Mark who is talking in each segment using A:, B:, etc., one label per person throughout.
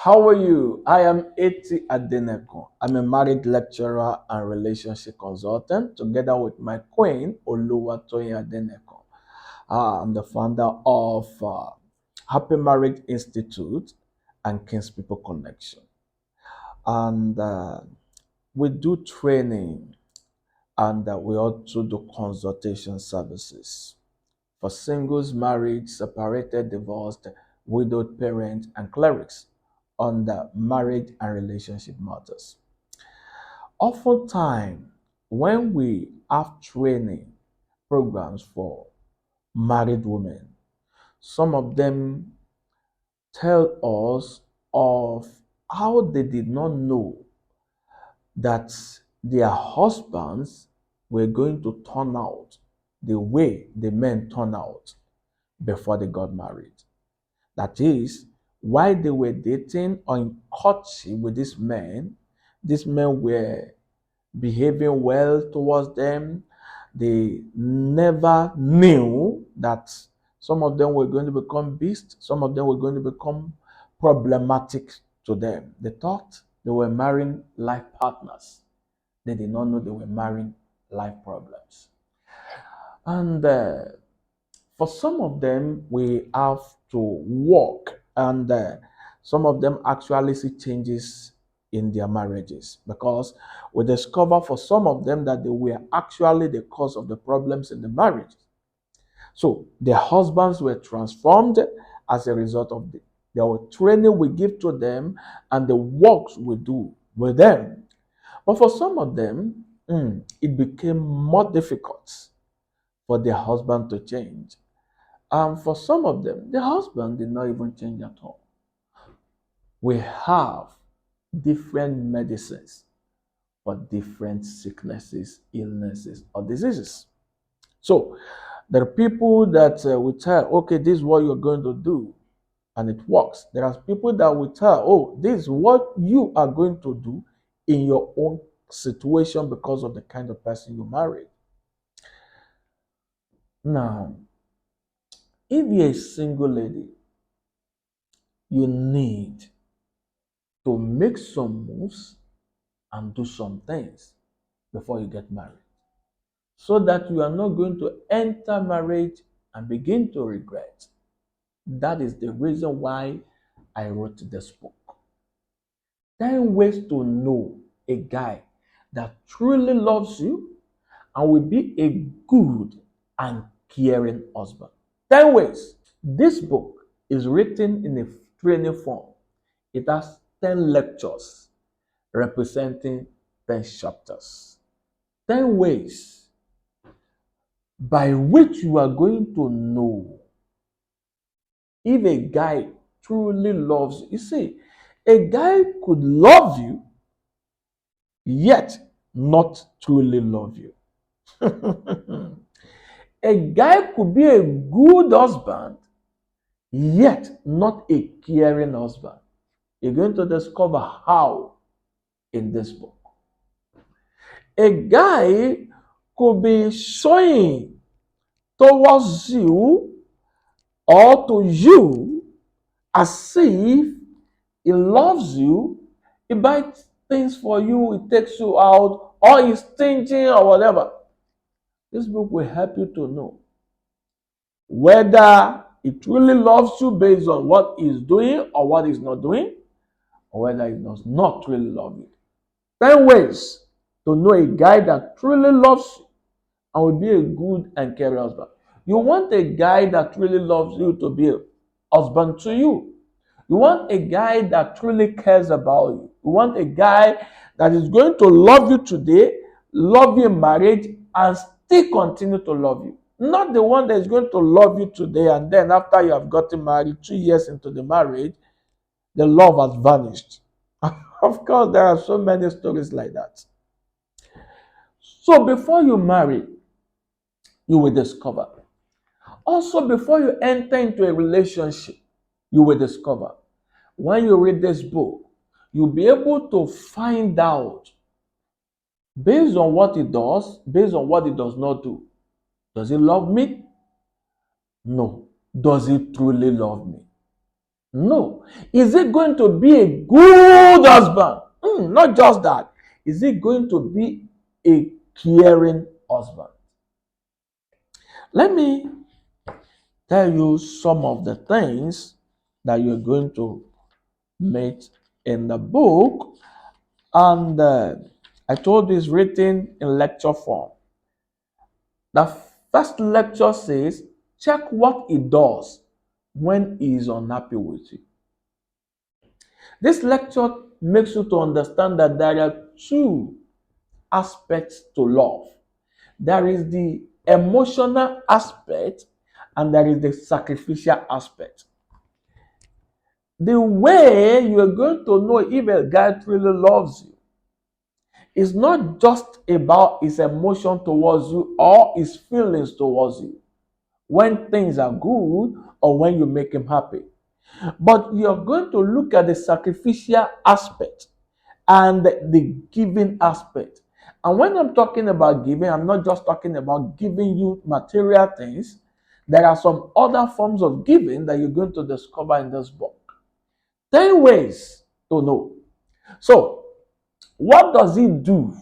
A: How are you? I am Eti Adeneko. I'm a married lecturer and relationship consultant together with my queen, Oluwatoyin Adeneko. I'm the founder of Happy Marriage Institute and King's People Connection. And we do training and we also do consultation services for singles, married, separated, divorced, widowed parents, and clerics on the marriage and relationship matters. Oftentimes, when we have training programs for married women, some of them tell us of how they did not know that their husbands were going to turn out the way the men turn out before they got married. That is, while they were dating or in courtship with these men were behaving well towards them. They never knew that some of them were going to become beasts, some of them were going to become problematic to them. They thought they were marrying life partners. They did not know they were marrying life problems. And for some of them, we have to work, and some of them actually see changes in their marriages because we discover for some of them that they were actually the cause of the problems in the marriage. So their husbands were transformed as a result of the training we give to them and the works we do with them. But for some of them, it became more difficult for their husband to change. And for some of them, the husband did not even change at all. We have different medicines for different sicknesses, illnesses, or diseases. So there are people that we tell, okay, this is what you're going to do, and it works. There are people that we tell, oh, this is what you are going to do in your own situation because of the kind of person you marry. Now, if you're a single lady, you need to make some moves and do some things before you get married so that you are not going to enter marriage and begin to regret. That is the reason why I wrote this book. 10 ways to know a guy that truly loves you and will be a good and caring husband. 10 ways. This book is written in a training form. It has 10 lectures representing 10 chapters. 10 ways by which you are going to know if a guy truly loves you. You see, a guy could love you, yet not truly love you. A guy could be a good husband, yet not a caring husband. You're going to discover how in this book. A guy could be showing towards you or to you as if he loves you, he buys things for you, he takes you out, or he's stingy or whatever. This book will help you to know whether he truly loves you based on what he's doing or what he's not doing, or whether he does not really love you. 10 ways to know a guy that truly loves you and will be a good and caring husband. You want a guy that really loves you to be a husband to you. You want a guy that truly cares about you. You want a guy that is going to love you today, love you in marriage, and still continue to love you. Not the one that is going to love you today and then after you have gotten married, 2 years into the marriage, the love has vanished. Of course, there are so many stories like that. So before you marry, you will discover. Also, before you enter into a relationship, you will discover. When you read this book, you'll be able to find out based on what it does, based on what it does not do. Does it love me? No. Does it truly love me? No. Is it going to be a good husband? Not just that. Is it going to be a caring husband? Let me tell you some of the things that you're going to meet in the book. And I told you it's written in lecture form. The first lecture says, check what he does when he is unhappy with you. This lecture makes you to understand that there are two aspects to love. There is the emotional aspect and there is the sacrificial aspect. The way you are going to know if a guy truly loves you is not just about his emotion towards you or his feelings towards you when things are good or when you make him happy. But you're going to look at the sacrificial aspect and the giving aspect. And when I'm talking about giving, I'm not just talking about giving you material things. There are some other forms of giving that you're going to discover in this book. 10 ways to know. So, what does he do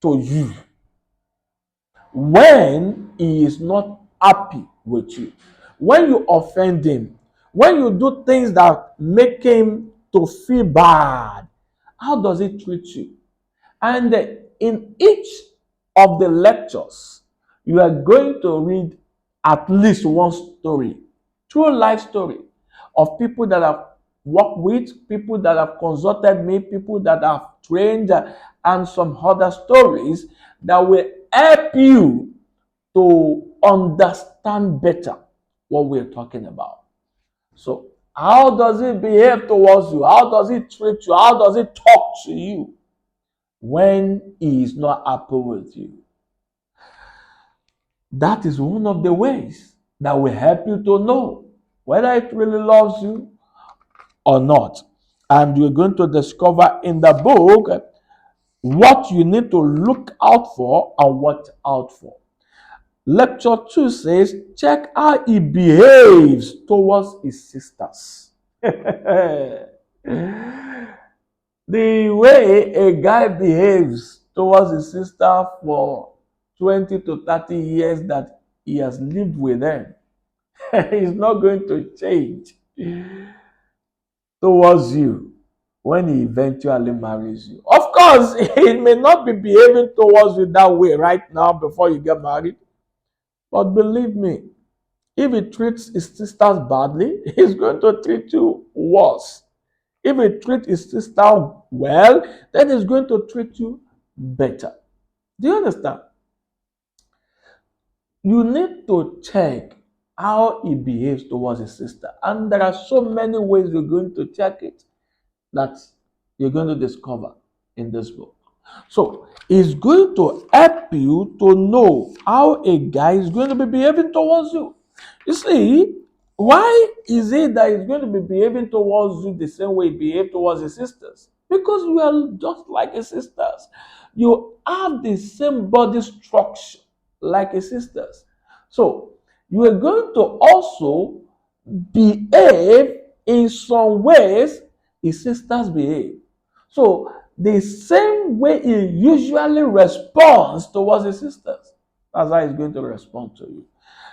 A: to you when he is not happy with you? When you offend him, when you do things that make him to feel bad, how does he treat you? And in each of the lectures, you are going to read at least one story, true life story of people that have worked with, people that have consulted me, people that have trained, and some other stories that will help you to understand better what we're talking about. So, how does he behave towards you? How does he treat you? How does he talk to you when he is not happy with you? That is one of the ways that will help you to know whether it really loves you or not. And you're going to discover in the book what you need to look out for and watch out for. Lecture 2 says, check how he behaves towards his sisters. The way a guy behaves towards his sister for 20 to 30 years that he has lived with them is not going to change towards you when he eventually marries you. Of course, he may not be behaving towards you that way right now before you get married. But believe me, if he treats his sisters badly, he's going to treat you worse. If he treats his sister well, then he's going to treat you better. Do you understand? You need to check how he behaves towards his sister. And there are so many ways you're going to check it that you're going to discover in this book. So it's going to help you to know how a guy is going to be behaving towards you. You see, why is it that he's going to be behaving towards you the same way he behaved towards his sisters? Because you are just like his sisters. You have the same body structure like his sisters. So you are going to also behave in some ways his sisters behave. So the same way he usually responds towards his sisters, that's how he's going to respond to you.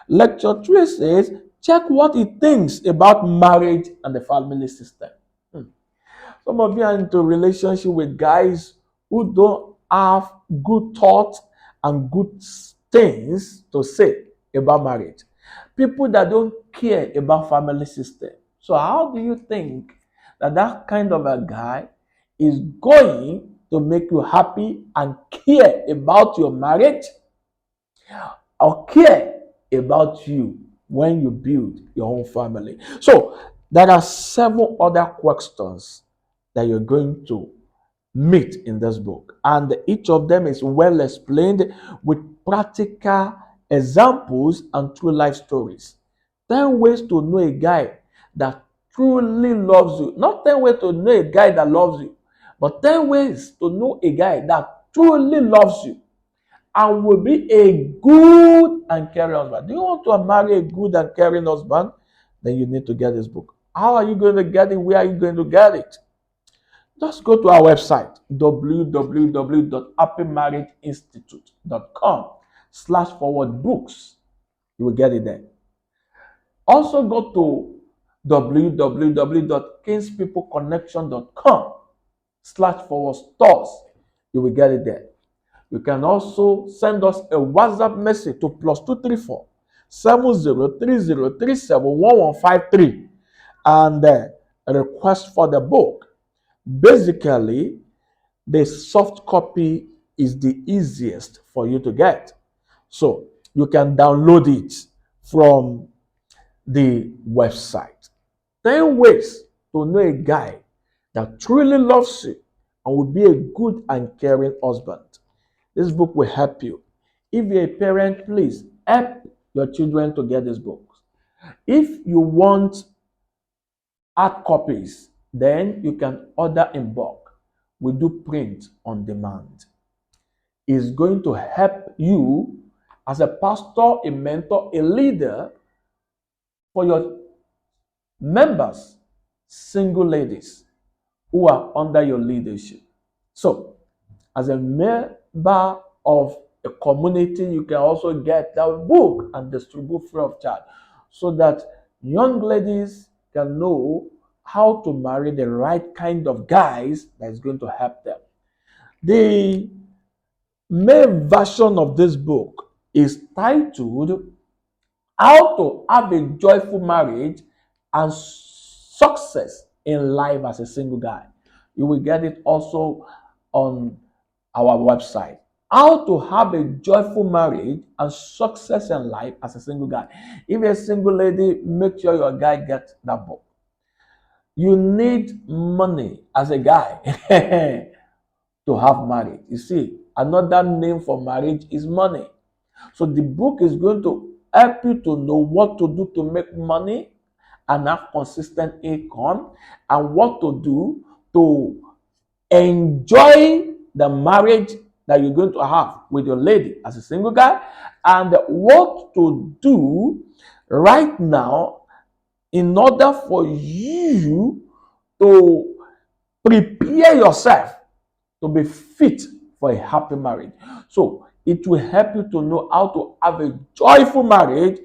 A: Lecture 3 says, check what he thinks about marriage and the family system. Some of you are into relationship with guys who don't have good thoughts and good things to say about marriage. People that don't care about family system. So how do you think that that kind of a guy is going to make you happy and care about your marriage or care about you when you build your own family? So there are several other questions that you're going to meet in this book, and each of them is well explained with practical examples and true life stories. 10 ways to know a guy that truly loves you. Not 10 ways to know a guy that loves you, but 10 ways to know a guy that truly loves you and will be a good and caring husband. Do you want to marry a good and caring husband? Then you need to get this book. How are you going to get it? Where are you going to get it? Just go to our website, www.happymarriageinstitute.com/books. You will get it there. Also go to www.kingspeopleconnection.com/stores. You will get it there. You can also send us a WhatsApp message to +234 7030371153 and a request for the book. Basically, the soft copy is the easiest for you to get. So you can download it from the website. 10 ways to know a guy that truly loves you and will be a good and caring husband. This book will help you. If you're a parent, please help your children to get this book. If you want hard copies, then you can order in bulk. We do print on demand. It's going to help you as a pastor, a mentor, a leader for your members, single ladies who are under your leadership. So, as a member of a community, you can also get that book and distribute free of charge so that young ladies can know how to marry the right kind of guys that is going to help them. The main version of this book is titled How to Have a Joyful Marriage and Success in Life as a Single Guy. You will get it also on our website. How to have a joyful marriage and success in life as a single guy. If you're a single lady, make sure your guy gets that book. You need money as a guy to have marriage. You see, another name for marriage is money. So the book is going to help you to know what to do to make money and have consistent income, and what to do to enjoy the marriage that you're going to have with your lady as a single guy, and what to do right now in order for you to prepare yourself to be fit for a happy marriage. So it will help you to know how to have a joyful marriage,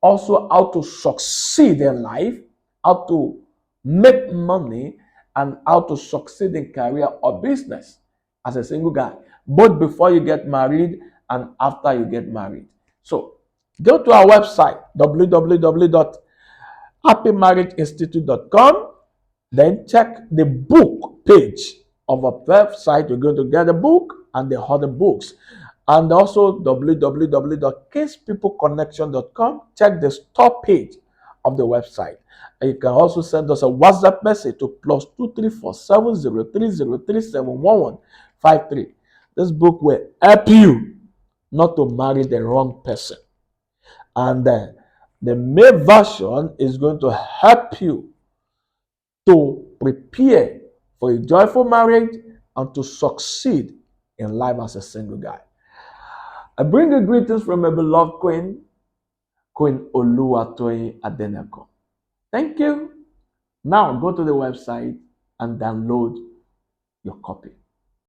A: also how to succeed in life, how to make money, and how to succeed in career or business as a single guy, both before you get married and after you get married. So go to our website, www.happymarriageinstitute.com, then check the book page of a website. You're going to get a book and the other books. And also www.kingspeopleconnection.com. Check the store page of the website. And you can also send us a WhatsApp message to +234 7030371153. This book will help you not to marry the wrong person. And the main version is going to help you to prepare for a joyful marriage and to succeed in life as a single guy. I bring you greetings from my beloved Queen Oluwatoyin Adeneko. Thank you. Now go to the website and download your copy.